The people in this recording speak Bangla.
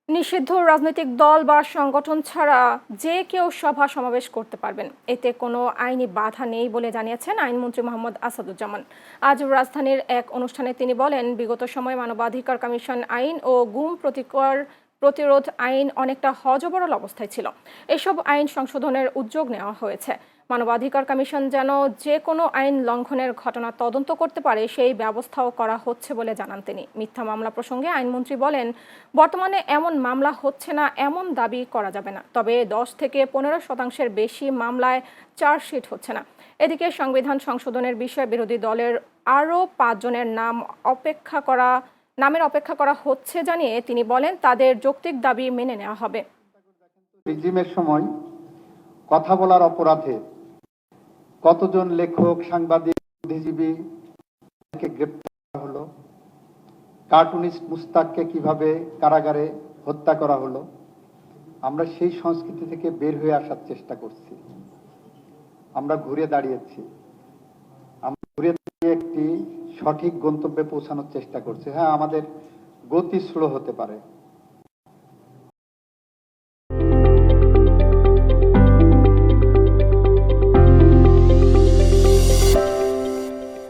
নিষিদ্ধ রাজনৈতিক দল বা সংগঠন ছাড়া যে কেউ সভা সমাবেশ করতে পারবেন, এতে কোনো আইনি বাধা নেই বলে জানিয়েছেন আইনমন্ত্রী মোহাম্মদ আসাদুজ্জামান। আজ রাজধানীর এক অনুষ্ঠানে তিনি বলেন, বিগত সময়ে মানবাধিকার কমিশন আইন ও গুম প্রতিরোধ আইন অনেকটা হযবরল অবস্থায় ছিল। এসব আইন সংশোধনের উদ্যোগ নেওয়া হয়েছে। মানবাধিকার কমিশন যেন যে কোনো আইন লঙ্ঘনের ঘটনা তদন্ত করতে পারে, সেই ব্যবস্থাও করা হচ্ছে বলে জানান তিনি। মিথ্যা মামলা প্রসঙ্গে আইনমন্ত্রী বলেন, বর্তমানে এমন মামলা হচ্ছে না এমন দাবি করা যাবে না, তবে 10 থেকে 15% বেশি মামলায় চার্জশিট হচ্ছে না। এদিকে সংবিধান সংশোধনের বিষয়ে বিরোধী দলের আরও 5 জনের নামের অপেক্ষা করা হচ্ছে জানিয়ে তিনি বলেন, তাদের যৌক্তিক দাবি মেনে নেওয়া হবে। রিজিমের সময় কথা বলার অপরাধে কতজন লেখক, সাংবাদিক, বুদ্ধিজীবীকে গ্রেপ্তার করা হলো, কার্টুনিস্ট মুস্তাককে কিভাবে কারাগারে হত্যা করা হলো। আমরা সেই সংস্কৃতি থেকে বের হয়ে আসার চেষ্টা করছি। আমরা ঘুরে দাঁড়িয়েছি, আমরা ঘুরে দাঁড়িয়ে একটি সঠিক গন্তব্যে পৌঁছানোর চেষ্টা করছি। হ্যাঁ, আমাদের গতি স্লো হতে পারে,